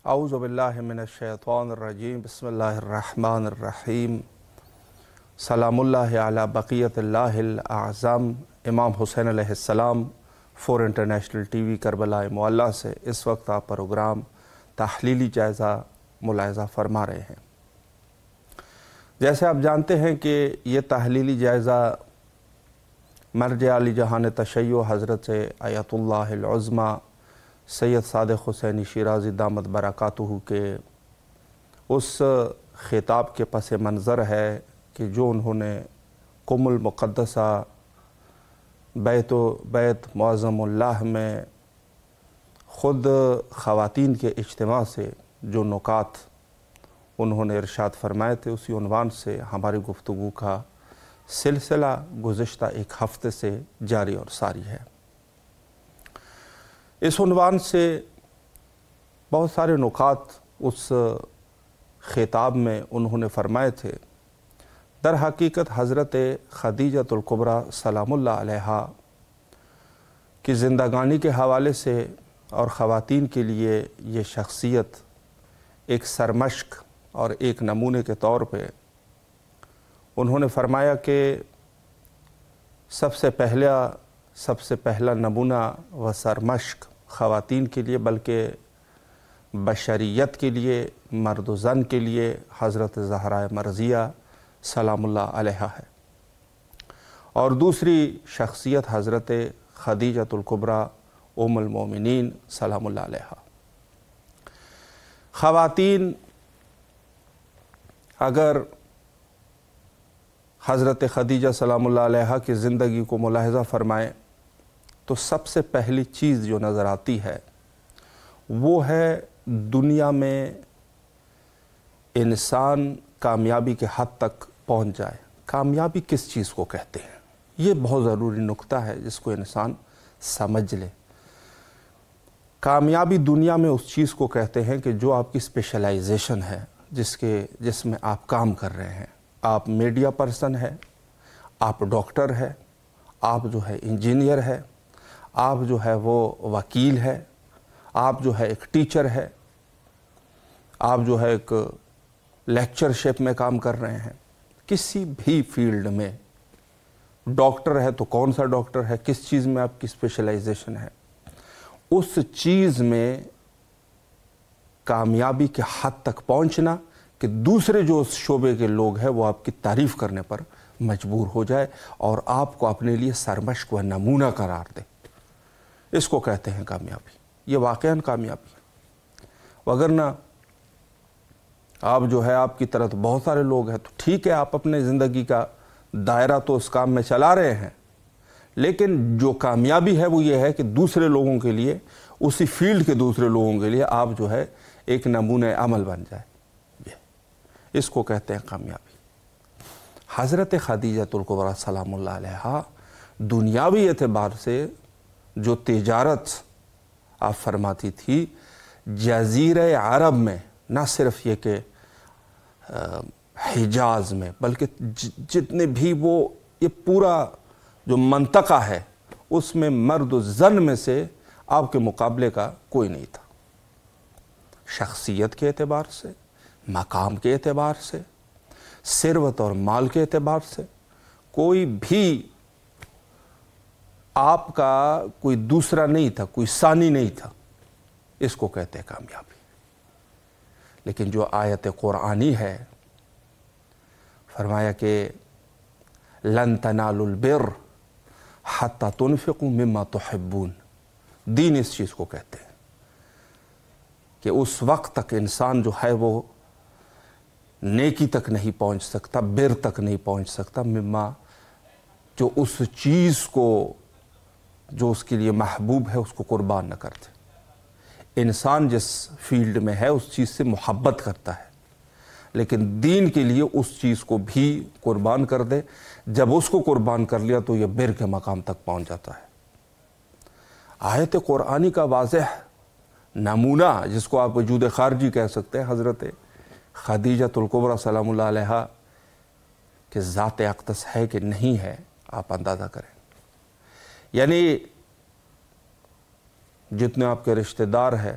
اعوذ باللہ من الشیطان الرجیم بسم اللہ الرحمن الرحیم سلام اللہ علی بقیت اللہ الاعظم۔ امام حسین علیہ السلام for international TV Karbala معلیٰ سے اس وقت آپ پروگرام تحلیلی جائزہ ملاحظہ فرما رہے ہیں۔ جیسے آپ جانتے ہیں کہ یہ تحلیلی جائزہ مرجع علی جہان تشیع حضرت آیت اللہ العظمیٰ سید صادق حسینی شیرازی دامت برکاتہ کے اس خطاب کے پس منظر ہے کہ جو انہوں نے قم المقدسہ بیت معظم اللہ میں خود خواتین کے اجتماع سے جو نکات انہوں نے ارشاد فرمائے تھے، اسی عنوان سے ہماری گفتگو کا سلسلہ گزشتہ ایک ہفتے سے جاری اور ساری ہے۔ اس عنوان سے بہت سارے نکات اس خطاب میں انہوں نے فرمائے تھے۔ در حقیقت حضرت خدیجۃ الکبریٰ سلام اللہ علیہا کی زندگانی کے حوالے سے اور خواتین کے لیے یہ شخصیت ایک سرمشق اور ایک نمونے کے طور پہ انہوں نے فرمایا کہ سب سے پہلا نمونہ و سرمشق خواتین کے لیے بلکہ بشریت کے لیے، مرد و زن کے لیے حضرت زہرا مرضیہ سلام اللہ علیہا ہے، اور دوسری شخصیت حضرت خدیجۃ الکبریٰ ام المومنین سلام اللہ علیہا۔ خواتین اگر حضرت خدیجہ سلام اللہ علیہا کی زندگی کو ملاحظہ فرمائیں تو سب سے پہلی چیز جو نظر آتی ہے وہ ہے دنیا میں انسان کامیابی کے حد تک پہنچ جائے۔ کامیابی کس چیز کو کہتے ہیں؟ یہ بہت ضروری نکتہ ہے جس کو انسان سمجھ لے۔ کامیابی دنیا میں اس چیز کو کہتے ہیں کہ جو آپ کی اسپیشلائزیشن ہے، جس میں آپ کام کر رہے ہیں۔ آپ میڈیا پرسن ہے، آپ ڈاکٹر ہے، آپ جو ہے انجینئر ہے، آپ جو ہے وہ وکیل ہے، آپ جو ہے ایک ٹیچر ہے، آپ جو ہے ایک لیکچرشپ میں کام کر رہے ہیں۔ کسی بھی فیلڈ میں ڈاکٹر ہے تو کون سا ڈاکٹر ہے، کس چیز میں آپ کی اسپیشلائزیشن ہے، اس چیز میں کامیابی کے حد تک پہنچنا کہ دوسرے جو اس شعبے کے لوگ ہیں وہ آپ کی تعریف کرنے پر مجبور ہو جائے اور آپ کو اپنے لیے سرمشق و نمونہ قرار دے، اس کو کہتے ہیں کامیابی۔ یہ واقعاً کامیابی ہے۔ وگرنہ آپ جو ہے آپ کی طرح تو بہت سارے لوگ ہیں، تو ٹھیک ہے آپ اپنے زندگی کا دائرہ تو اس کام میں چلا رہے ہیں، لیکن جو کامیابی ہے وہ یہ ہے کہ دوسرے لوگوں کے لیے، اسی فیلڈ کے دوسرے لوگوں کے لیے آپ جو ہے ایک نمونہ عمل بن جائے، اس کو کہتے ہیں کامیابی۔ حضرت خدیجۃ الکبریٰ سلام اللہ علیہا دنیاوی اعتبار سے جو تجارت آپ فرماتی تھی جزیرہ عرب میں، نہ صرف یہ کہ حجاز میں بلکہ جتنے بھی وہ یہ پورا جو منطقہ ہے اس میں مرد و زن میں سے آپ کے مقابلے کا کوئی نہیں تھا۔ شخصیت کے اعتبار سے، مقام کے اعتبار سے، ثروت اور مال کے اعتبار سے کوئی بھی آپ کا کوئی دوسرا نہیں تھا، کوئی ثانی نہیں تھا، اس کو کہتے ہیں کامیابی۔ لیکن جو آیت قرآنی ہے، فرمایا کہ لن تنالوا البر حتی تنفقوا مما تحبون، دین اس چیز کو کہتے ہیں کہ اس وقت تک انسان جو ہے وہ نیکی تک نہیں پہنچ سکتا، بر تک نہیں پہنچ سکتا، مما جو اس چیز کو جو اس کے لیے محبوب ہے اس کو قربان نہ کرتے۔ انسان جس فیلڈ میں ہے اس چیز سے محبت کرتا ہے، لیکن دین کے لیے اس چیز کو بھی قربان کر دے۔ جب اس کو قربان کر لیا تو یہ بر کے مقام تک پہنچ جاتا ہے۔ آیت قرآنی کا واضح نمونہ جس کو آپ وجود خارجی کہہ سکتے ہیں، حضرت خدیجۃ الکبریٰ سلام اللہ علیہا کہ ذات اقدس ہے کہ نہیں ہے، آپ اندازہ کریں۔ یعنی جتنے آپ کے رشتہ دار ہیں،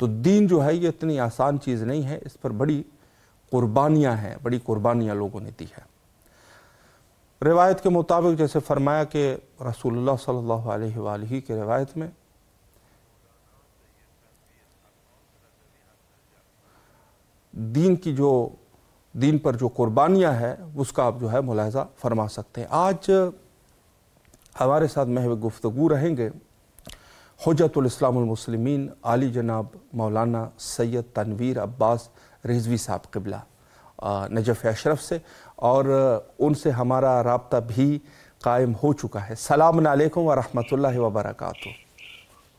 تو دین جو ہے یہ اتنی آسان چیز نہیں ہے، اس پر بڑی قربانیاں ہیں، بڑی قربانیاں لوگوں نے دی ہے۔ روایت کے مطابق جیسے فرمایا کہ رسول اللہ صلی اللہ علیہ وآلہ کی روایت میں دین پر جو قربانیاں ہیں اس کا آپ جو ہے ملاحظہ فرما سکتے ہیں۔ آج ہمارے ساتھ محو گفتگو رہیں گے حجت الاسلام المسلمین عالی جناب مولانا سید تنویر عباس رضوی صاحب قبلہ نجف اشرف سے، اور ان سے ہمارا رابطہ بھی قائم ہو چکا ہے۔ السلام علیکم ورحمۃ اللہ وبرکاتہ۔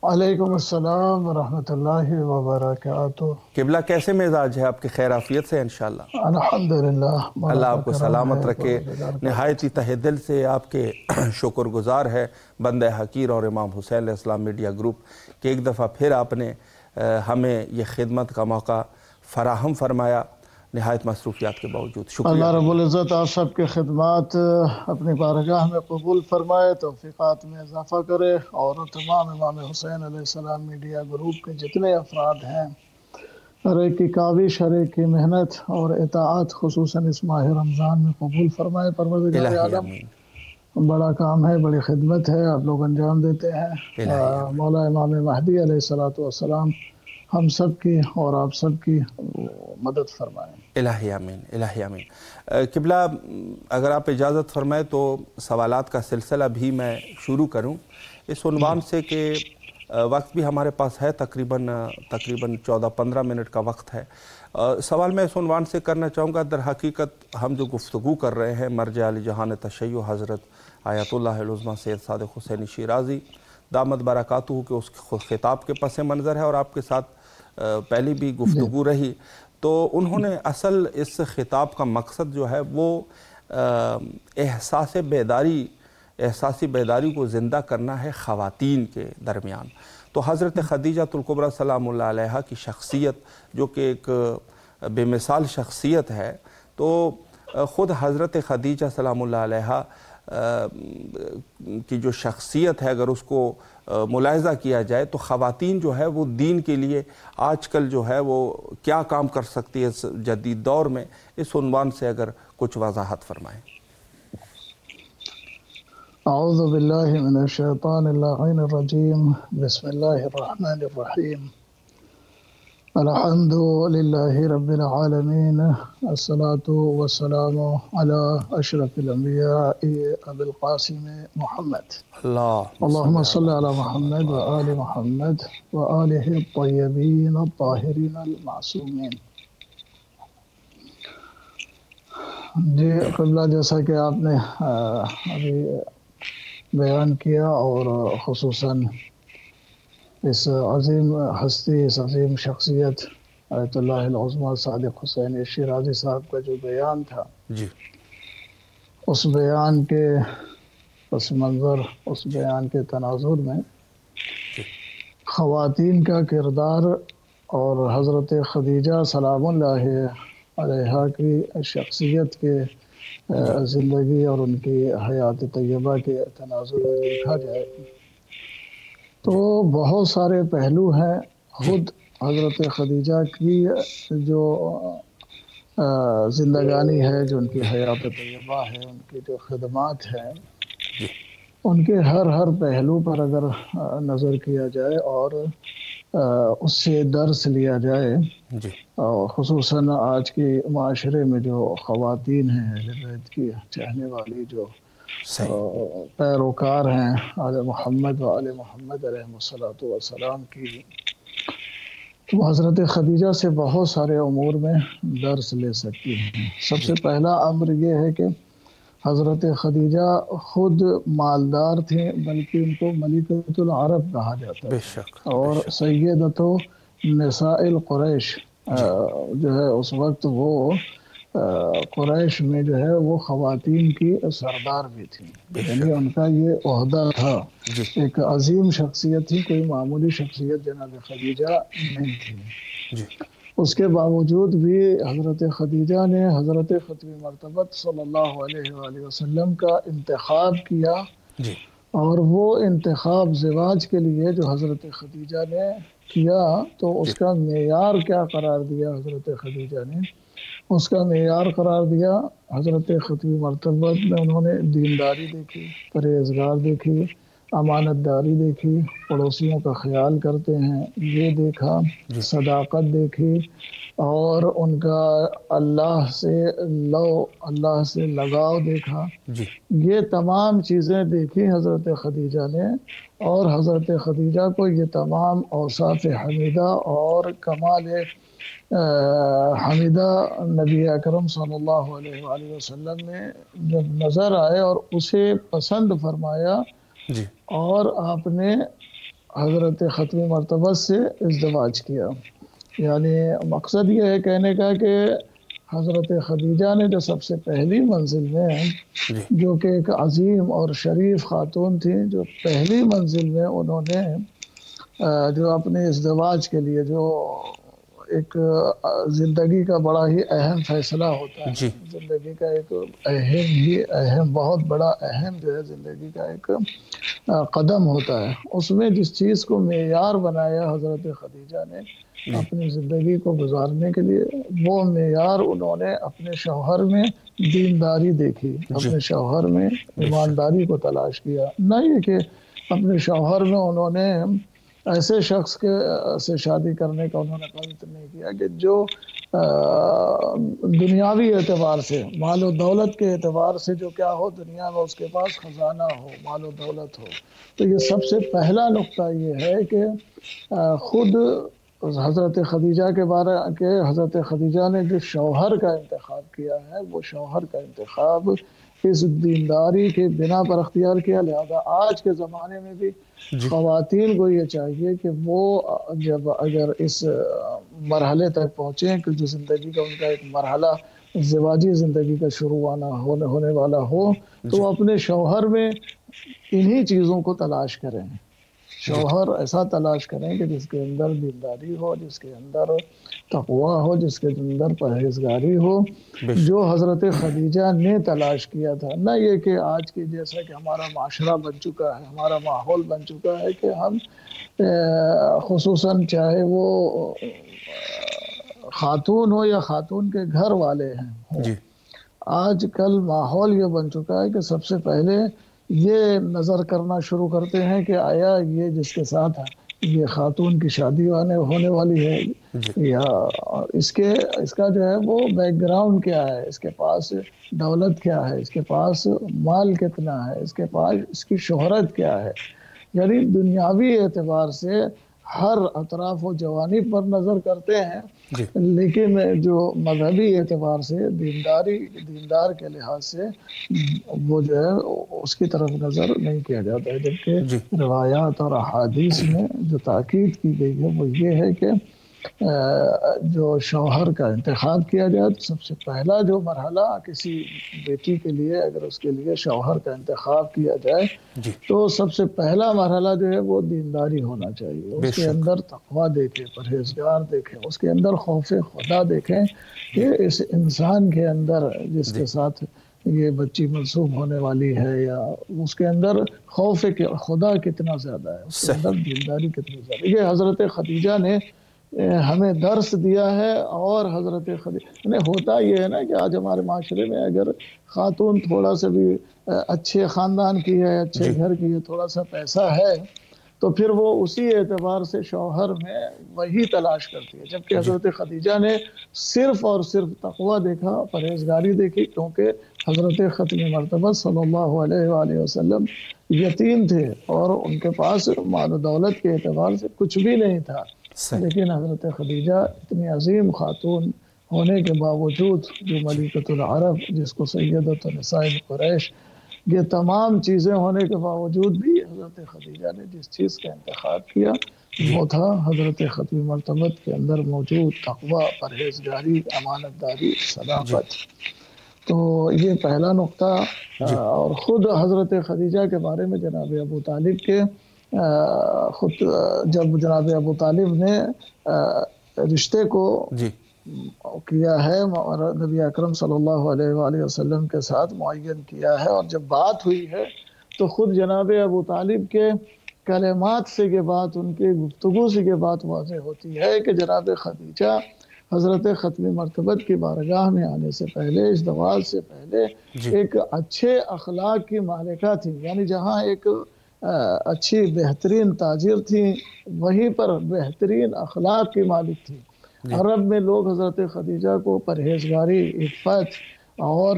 وعلیکم السلام ورحمۃ اللہ وبرکاتہ۔ قبلہ کیسے مزاج ہے آپ کے؟ خیر عافیت سے انشاءاللہ؟ الحمدللہ، اللہ آپ کو سلامت رکھے۔ نہایت ہی تہ دل سے آپ کے شکر گزار ہے بندہ حقیر اور امام حسین علیہ السلام میڈیا گروپ کہ ایک دفعہ پھر آپ نے ہمیں یہ خدمت کا موقع فراہم فرمایا نہایت مصروفیات کے باوجود۔ شکریہ۔ اللہ رب العزت آپ سب کے خدمات اپنی بارگاہ میں قبول فرمائے، توفیقات میں اضافہ کرے، اور تمام امام حسین علیہ السلام میڈیا گروپ کے جتنے افراد ہیں ہر ایک کی کاوش، ہر ایک کی محنت اور اطاعت خصوصاً اس ماہ رمضان میں قبول فرمائے۔ پروردگار الہی عالم، آمین۔ بڑا کام ہے، بڑی خدمت ہے، آپ لوگ انجام دیتے ہیں۔ الہی آمین۔ مولا امام مہدی علیہ السلام ہم سب کی اور آپ سب کی مدد فرمائیں۔ الہی آمین، الہی آمین۔ قبلہ اگر آپ اجازت فرمائے تو سوالات کا سلسلہ بھی میں شروع کروں اس عنوان سے کہ وقت بھی ہمارے پاس ہے، تقریباً 14-15 منٹ کا وقت ہے۔ سوال میں اس عنوان سے کرنا چاہوں گا، در حقیقت ہم جو گفتگو کر رہے ہیں مرجع علی جہان تشیع حضرت آیت اللہ العظمیٰ سید صادق حسینی شیرازی دامت برکاتہ کے اس خطاب کے پس منظر ہے، اور آپ کے ساتھ پہلی بھی گفتگو رہی تو انہوں نے اصل اس خطاب کا مقصد جو ہے وہ احساسی بیداری کو زندہ کرنا ہے خواتین کے درمیان۔ تو حضرت خدیجہ الکبریٰ سلام اللہ علیہا کی شخصیت جو کہ ایک بے مثال شخصیت ہے، تو خود حضرت خدیجہ سلام اللہ علیہا کی جو شخصیت ہے اگر اس کو ملاحظہ کیا جائے تو خواتین جو ہے وہ دین کے لیے آج کل جو ہے وہ کیا کام کر سکتی ہے اس جدید دور میں، اس عنوان سے اگر کچھ وضاحت فرمائیں۔ اعوذ باللہ من الشیطان اللعین الرجیم، بسم اللہ الرحمن الرحیم، الحمد للہ رب العالمین، الصلاة والسلام علی اشرف الانبیاء ابی القاسم محمد، اللہم صلی علی محمد وآل محمد وآلہ الطیبین الطاہرین المعصومین۔ جی قبلہ، جیسا کہ آپ نے ابھی بیان کیا، اور خصوصاً اس عظیم ہستی، اس عظیم شخصیت آیت اللہ العظمیٰ صادق حسین شیرازی صاحب کا جو بیان تھا، جی، اس بیان کے پس منظر، اس بیان کے تناظر میں خواتین کا کردار اور حضرت خدیجہ سلام اللہ علیہا کی شخصیت کے زندگی اور ان کی حیات طیبہ کے تناظر میں دیکھا جائے تو بہت سارے پہلو ہیں۔ خود حضرت خدیجہ کی جو زندگانی ہے، جو ان کی حیات طیبہ ہے، ان کی جو خدمات ہیں، ان کے ہر پہلو پر اگر نظر کیا جائے اور اس سے درس لیا جائے، خصوصاً آج کے معاشرے میں جو خواتین ہیں اہل بیت کی چاہنے والی، جو پیروکار ہیں آل محمد و آل محمد علیہ السلام کی، تو حضرت خدیجہ سے بہت سارے امور میں درس لے سکتی ہیں۔ سب سے پہلا امر یہ ہے کہ حضرت خدیجہ خود مالدار تھے، بلکہ ان کو ملکۃ العرب کہا جاتا ہے، اور سیدۃ نساء القریش جو ہے اس وقت وہ قریش میں جو ہے وہ خواتین کی سردار بھی تھی، یعنی ان کا یہ عہدہ تھا۔ ایک عظیم شخصیت تھی، کوئی معمولی شخصیت جناب خدیجہ نہیں تھی۔ اس کے باوجود بھی حضرت خدیجہ نے حضرت ختم مرتبت صلی اللہ علیہ وآلہ وسلم کا انتخاب کیا، اور وہ انتخاب زواج کے لیے جو حضرت خدیجہ نے کیا تو اس کا معیار کیا قرار دیا حضرت خدیجہ نے؟ اس کا معیار قرار دیا حضرت ختمی مرتبہ میں انہوں نے دینداری دیکھی، پرہیزگار دیکھی، امانت داری دیکھی، پڑوسیوں کا خیال کرتے ہیں یہ دیکھا، صداقت دیکھی، اور ان کا اللہ سے لگاؤ دیکھا۔ یہ تمام چیزیں دیکھی حضرت خدیجہ نے، اور حضرت خدیجہ کو یہ تمام اوصاف حمیدہ اور کمال حمیدہ نبی اکرم صلی اللہ علیہ وآلہ وسلم نے جب نظر آئے اور اسے پسند فرمایا، اور آپ نے حضرت ختمی مرتبہ سے ازدواج کیا۔ یعنی مقصد یہ ہے کہنے کا کہ حضرت خدیجہ نے جو سب سے پہلی منزل میں، جو کہ ایک عظیم اور شریف خاتون تھی، جو پہلی منزل میں انہوں نے جو اپنے ازدواج کے لیے، جو ایک زندگی کا بڑا ہی اہم فیصلہ ہوتا ہے، زندگی کا ایک اہم بہت بڑا اہم جو ہے زندگی کا ایک قدم ہوتا ہے، اس میں جس چیز کو معیار بنایا حضرت خدیجہ نے اپنی زندگی کو گزارنے کے لیے، وہ معیار انہوں نے اپنے شوہر میں دینداری دیکھی، اپنے شوہر میں ایمانداری کو تلاش کیا۔ نہ یہ کہ اپنے شوہر میں انہوں نے ایسے شخص سے شادی کرنے کا انہوں نے قصد نہیں کیا کہ جو دنیاوی اعتبار سے، مال و دولت کے اعتبار سے جو کیا ہو دنیا میں، اس کے پاس خزانہ ہو، مال و دولت ہو۔ تو یہ سب سے پہلا نقطہ یہ ہے کہ خود حضرت خدیجہ کے بارے کے حضرت خدیجہ نے جو شوہر کا انتخاب کیا ہے، وہ شوہر کا انتخاب اس دینداری کے بنا پر اختیار کیا۔ لہذا آج کے زمانے میں بھی خواتین کو یہ چاہیے کہ وہ جب اگر اس مرحلے تک پہنچیں کہ جو زندگی کا ان کا ایک مرحلہ ازدواجی زندگی کا شروع ہونے والا ہو، تو وہ اپنے شوہر میں انہی چیزوں کو تلاش کریں۔ شوہر ایسا تلاش کریں کہ جس کے اندر دینداری ہو، جس کے اندر تقوی ہو، جس کے اندر پرہیزگاری ہو، جو حضرت خدیجہ نے تلاش کیا تھا۔ نہ یہ کہ آج کی جیسا کہ ہمارا معاشرہ بن چکا ہے، ہمارا ماحول بن چکا ہے کہ ہم خصوصاً چاہے وہ خاتون ہو یا خاتون کے گھر والے ہیں، آج کل ماحول یہ بن چکا ہے کہ سب سے پہلے یہ نظر کرنا شروع کرتے ہیں کہ آیا یہ جس کے ساتھ یہ خاتون کی شادی ہونے والی ہے، یا اس کا جو ہے وہ بیک گراؤنڈ کیا ہے، اس کے پاس دولت کیا ہے، اس کے پاس مال کتنا ہے، اس کے پاس اس کی شہرت کیا ہے۔ یعنی دنیاوی اعتبار سے ہر اطراف و جوانب پر نظر کرتے ہیں، لیکن جو مذہبی اعتبار سے دیندار کے لحاظ سے وہ جو ہے اس کی طرف نظر نہیں کیا جاتا ہے۔ جبکہ روایات اور احادیث میں جو تاکید کی گئی ہے وہ یہ ہے کہ جو شوہر کا انتخاب کیا جائے تو سب سے پہلا جو مرحلہ کسی بیٹی کے لیے، اگر اس کے لیے شوہر کا انتخاب کیا جائے تو سب سے پہلا مرحلہ جو ہے وہ دینداری ہونا چاہیے۔ اس کے اندر تقوی دیکھیں، پرہیزگار دیکھیں، اس کے اندر خوف خدا دیکھیں کہ اس انسان کے اندر جس کے ساتھ یہ بچی منسوب ہونے والی ہے، یا اس کے اندر خوف خدا کتنا زیادہ ہے، اس کے اندر دینداری کتنی زیادہ ہے۔ یہ حضرت خدیجہ نے ہمیں درس دیا ہے۔ اور حضرت خدیجہ ہوتا یہ ہے نا کہ آج ہمارے معاشرے میں اگر خاتون تھوڑا سا بھی اچھے خاندان کی ہے، اچھے گھر کی ہے، تھوڑا سا پیسہ ہے، تو پھر وہ اسی اعتبار سے شوہر میں وہی تلاش کرتی ہے۔ جبکہ حضرت خدیجہ نے صرف اور صرف تقوی دیکھا، پرہیزگاری دیکھی، کیونکہ حضرت ختم مرتبہ صلی اللہ علیہ وآلہ وسلم یتیم تھے اور ان کے پاس مال و دولت کے اعتبار سے کچھ بھی نہیں تھا، لیکن حضرت خدیجہ اتنی عظیم خاتون ہونے کے باوجود، جو ملکۃ العرب جس کو سیدۃ نساء قریش، یہ تمام چیزیں ہونے کے باوجود بھی حضرت خدیجہ نے جس چیز کا انتخاب کیا وہ تھا حضرت ختم مرتبہ کے اندر موجود تقوی، پرہیزگاری، امانت داری، صداقت۔ تو یہ پہلا نقطہ۔ اور خود حضرت خدیجہ کے بارے میں جناب ابو طالب کے خود جب جناب ابو طالب نے رشتے کو کیا ہے نبی اکرم صلی اللہ علیہ وآلہ وسلم کے ساتھ معین کیا ہے، اور جب بات ہوئی ہے تو خود جناب ابو طالب کے کلمات سے یہ بات، ان کے گفتگو سے یہ بات واضح ہوتی ہے کہ جناب خدیجہ حضرت ختم مرتبت کی بارگاہ میں آنے سے پہلے، اس زوال سے پہلے ایک اچھے اخلاق کی مالکہ تھی. یعنی جہاں ایک اچھی بہترین تاجر تھی، وہیں پر بہترین اخلاق کی مالک تھی. عرب میں لوگ حضرت خدیجہ کو پرہیزگاری، عفت اور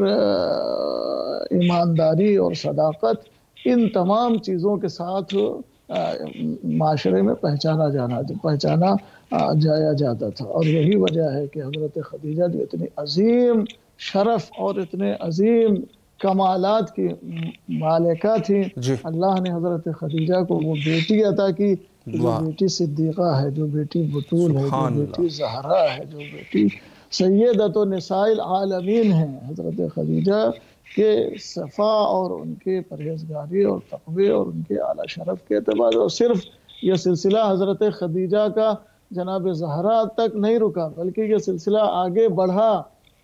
ایمانداری اور صداقت، ان تمام چیزوں کے ساتھ معاشرے میں پہچانا جایا جاتا تھا. اور یہی وجہ ہے کہ حضرت خدیجہ جو اتنی عظیم شرف اور اتنے عظیم کمالات کی مالکہ تھی، اللہ نے حضرت خدیجہ کو وہ بیٹی عطا کی جو بیٹی صدیقہ ہے، جو بیٹی بطول ہے، جو بیٹی زہرا ہے، جو بیٹی سیدۃ نساء العالمین ہے. حضرت خدیجہ کے صفا اور ان کے پرہیزگاری اور تقوی اور ان کے اعلیٰ شرف کے اعتبار، اور صرف یہ سلسلہ حضرت خدیجہ کا جناب زہرا تک نہیں رکا، بلکہ یہ سلسلہ آگے بڑھا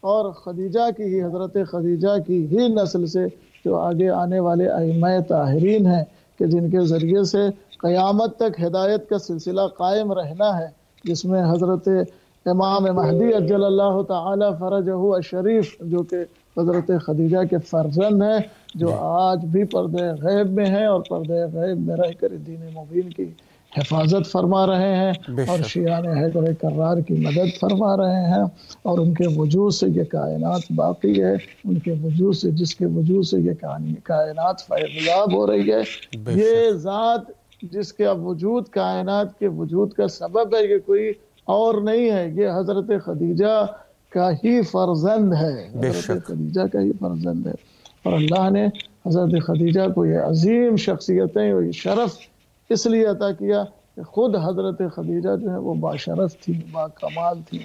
اور خدیجہ کی ہی، حضرت خدیجہ کی ہی نسل سے جو آگے آنے والے ائمہ طاہرین ہیں کہ جن کے ذریعے سے قیامت تک ہدایت کا سلسلہ قائم رہنا ہے، جس میں حضرت امام مہدی عجل اللہ تعالی فرجہ الشریف جو کہ حضرت خدیجہ کے فرزند ہیں، جو آج بھی پردے غیب میں ہیں اور پردے غیب میں رہ کر دین مبین کی حفاظت فرما رہے ہیں اور شیعان حیدر کرار کی مدد فرما رہے ہیں. اور ان کے وجود سے یہ کائنات باقی ہے، ان کے وجود سے، جس کے وجود سے یہ کائنات فیضیاب ہو رہی ہے. یہ ذات جس کا وجود کائنات کے وجود کا سبب ہے، یہ کوئی اور نہیں ہے، یہ حضرت خدیجہ کا ہی فرزند ہے، حضرت خدیجہ کا ہی فرزند ہے. اور اللہ نے حضرت خدیجہ کو یہ عظیم شخصیتیں اور یہ شرف اس لیے عطا کیا کہ خود حضرت خدیجہ جو ہے وہ باشرف تھی، با کمال تھی.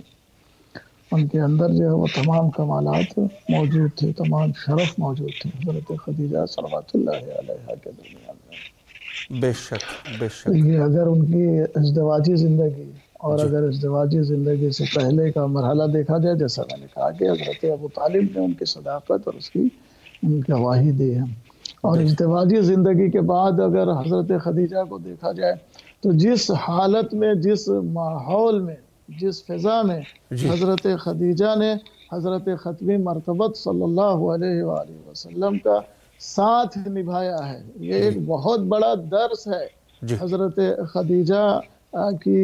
ان کے اندر جو ہے وہ تمام کمالات موجود تھے، تمام شرف موجود تھے حضرت خدیجہ صلوات اللہ علیہا کے درمیان میں. بے شک بے شک. یہ اگر ان کی ازدواجی زندگی اور اگر ازدواجی زندگی سے پہلے کا مرحلہ دیکھا جائے، جیسا میں نے کہا کہ حضرت ابو طالب نے ان کی صداقت اور اس کی ان کی گواہی دی ہے. اور ازدواجی زندگی کے بعد اگر حضرت خدیجہ کو دیکھا جائے تو جس حالت میں، جس ماحول میں، جس فضا میں حضرت خدیجہ نے حضرت ختم مرتبت صلی اللہ علیہ وآلہ وسلم کا ساتھ نبھایا ہے، یہ ایک بہت بڑا درس ہے. حضرت خدیجہ کی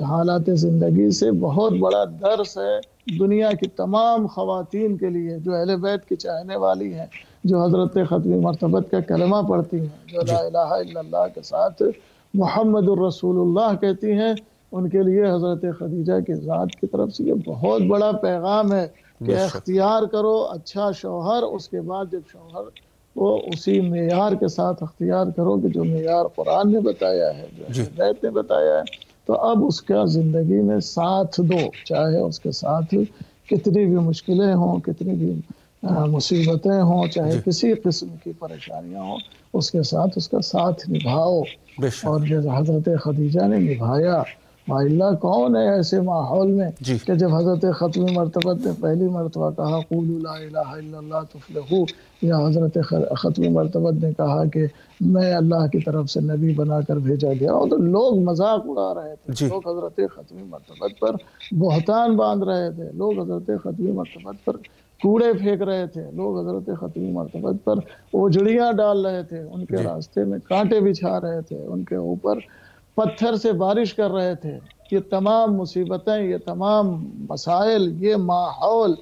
حالات زندگی سے بہت بڑا درس ہے دنیا کی تمام خواتین کے لیے جو اہل بیت کی چاہنے والی ہیں، جو حضرت ختم مرتبت کا کلمہ پڑھتی ہیں، جو لا الہ الا اللہ کے ساتھ محمد الرسول اللہ کہتی ہیں. ان کے لیے حضرت خدیجہ کی ذات کی طرف سے یہ بہت بڑا پیغام ہے کہ اختیار کرو اچھا شوہر، اس کے بعد جب شوہر وہ اسی معیار کے ساتھ اختیار کرو کہ جو معیار قرآن نے بتایا ہے، جو اہل بیت نے بتایا ہے، تو اب اس کا زندگی میں ساتھ دو، چاہے اس کے ساتھ کتنی بھی مشکلیں ہوں، کتنی بھی مصیبتیں ہوں، چاہے کسی قسم کی پریشانیاں ہوں، اس کے ساتھ اس کا ساتھ نبھاؤ. اور جیسے حضرت خدیجہ نے نبھایا. اللہ کون ہے ایسے ماحول میں کہ جب حضرت ختم مرتبت نے پہلی مرتبہ کہا قولوا لا الہ الا اللہ تفلحوا، یا حضرت ختم مرتبت نے کہا کہ میں اللہ کی طرف سے نبی بنا کر بھیجا گیا، تو لوگ مذاق اڑا رہے تھے، لوگ حضرت ختم مرتبت پر بہتان باندھ رہے تھے، لوگ حضرت ختم مرتبت پر کوڑے پھینک رہے تھے، لوگ حضرت ختم مرتبت پر اوجڑیاں ڈال رہے تھے، ان کے راستے میں کانٹے بچھا رہے تھے، ان کے اوپر پتھر سے بارش کر رہے تھے. یہ تمام مصیبتیں، یہ تمام مسائل، یہ ماحول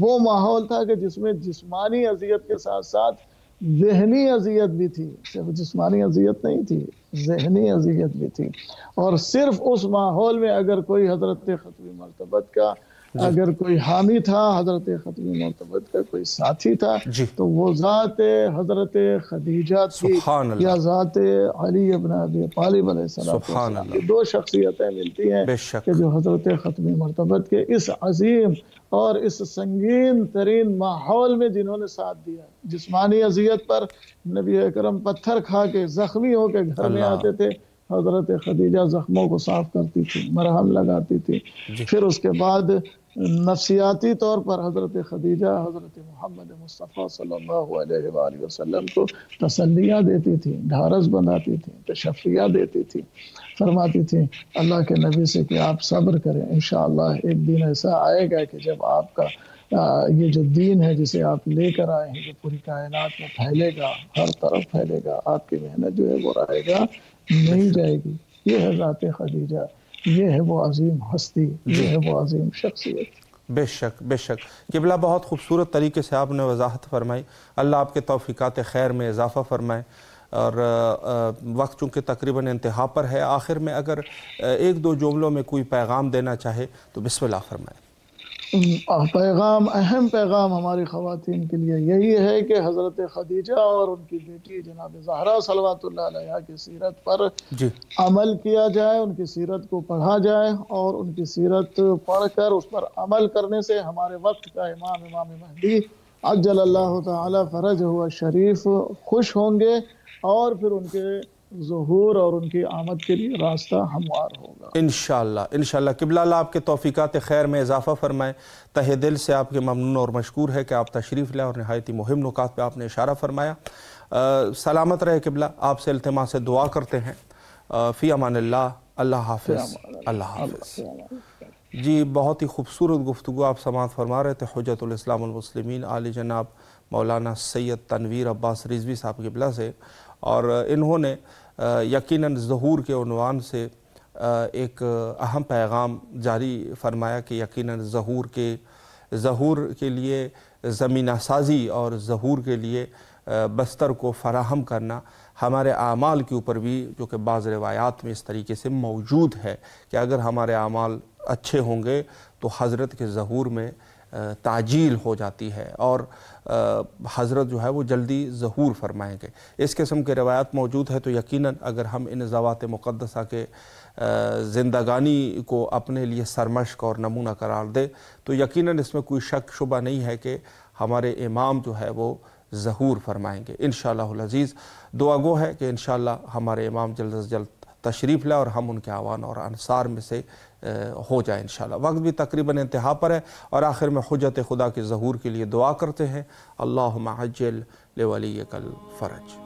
وہ ماحول تھا کہ جس میں جسمانی اذیت کے ساتھ ساتھ ذہنی اذیت بھی تھی. صرف جسمانی اذیت نہیں تھی، ذہنی اذیت بھی تھی. اور صرف اس ماحول میں اگر کوئی حضرت ختم مرتبت کا اگر کوئی حامی تھا، حضرت ختم مرتبت کا کوئی ساتھی تھا، تو وہ ذات حضرت خدیجہ تھی یا ذات علی ابن ابی طالب علیہ السلام. یہ دو شخصیتیں ملتی ہیں کہ جو حضرت ختم مرتبت کے اس عظیم اور اس سنگین ترین ماحول میں جنہوں نے ساتھ دیا. جسمانی اذیت پر نبی اکرم پتھر کھا کے زخمی ہو کے گھر میں آتے تھے، حضرت خدیجہ زخموں کو صاف کرتی تھی، مرہم لگاتی تھی. پھر اس کے بعد نفسیاتی طور پر حضرت خدیجہ حضرت محمد مصطفیٰ صلی اللہ علیہ وآلہ وسلم کو تسلیاں دیتی تھیں، ڈھارس بندھاتی تھیں، تشفیاں دیتی تھیں، فرماتی تھیں اللہ کے نبی سے کہ آپ صبر کریں، انشاءاللہ ایک دن ایسا آئے گا کہ جب آپ کا یہ جو دین ہے جسے آپ لے کر آئے ہیں، جو پوری کائنات میں پھیلے گا، ہر طرف پھیلے گا، آپ کی محنت جو ہے وہ رہے گا نہیں جائے گی۔ یہ ہے ذات خدیجہ، یہ ہے وہ عظیم ہستی، یہ ہے وہ عظیم شخصیت۔ بے شک بے شک قبلہ، بہت خوبصورت طریقے سے آپ نے وضاحت فرمائی، اللہ آپ کے توفیقات خیر میں اضافہ فرمائے۔ اور وقت چونکہ تقریباً انتہا پر ہے، آخر میں اگر ایک دو جملوں میں کوئی پیغام دینا چاہے تو بسم اللہ فرمائیں۔ پیغام، اہم پیغام ہماری خواتین کے لیے یہی ہے کہ حضرت خدیجہ اور ان کی بیٹی جناب زہرا صلوات اللہ علیہ کی سیرت پر عمل کیا جائے، ان کی سیرت کو پڑھا جائے، اور ان کی سیرت پڑھ کر اس پر عمل کرنے سے ہمارے وقت کا امام مہدی عجل اللہ تعالی فرجہ الشریف خوش ہوں گے، اور پھر ان کے ظہور اور ان کی آمد کے لیے راستہ ہموار ہوگا انشاءاللہ انشاءاللہ۔ قبلہ، اللہ آپ کے توفیقات خیر میں اضافہ فرمائے۔ تہہ دل سے آپ کے ممنون اور مشکور ہے کہ آپ تشریف لائے اور نہایت ہی مہم نکات پہ آپ نے اشارہ فرمایا۔ سلامت رہے قبلہ، آپ سے التماس دعا کرتے ہیں۔ فی امان اللہ، اللہ حافظ، اللہ حافظ۔ جی، بہت ہی خوبصورت گفتگو آپ سماعت فرما رہے تھے حجت الاسلام المسلمین عالی جناب مولانا سید تنویر عباس رضوی صاحب قبلہ سے، اور انہوں نے یقیناً ظہور کے عنوان سے ایک اہم پیغام جاری فرمایا کہ یقیناً ظہور کے لیے زمینہ سازی اور ظہور کے لیے بستر کو فراہم کرنا ہمارے اعمال کے اوپر بھی، جو کہ بعض روایات میں اس طریقے سے موجود ہے کہ اگر ہمارے اعمال اچھے ہوں گے تو حضرت کے ظہور میں تعجیل ہو جاتی ہے اور حضرت جو ہے وہ جلدی ظہور فرمائیں گے۔ اس قسم کے روایات موجود ہے، تو یقیناً اگر ہم ان ذوات مقدسہ کے زندگانی کو اپنے لیے سرمشق اور نمونہ قرار دے تو یقیناً اس میں کوئی شک شبہ نہیں ہے کہ ہمارے امام جو ہے وہ ظہور فرمائیں گے انشاءاللہ العزیز۔ دعا گو ہے کہ انشاءاللہ ہمارے امام جلد از جلد تشریف لائے اور ہم ان کے اعوان اور انصار میں سے ہو جائے انشاءاللہ۔ وقت بھی تقریباً انتہا پر ہے، اور آخر میں حجت خدا کے ظہور کے لیے دعا کرتے ہیں، اللہم عجل لولیک الفرج۔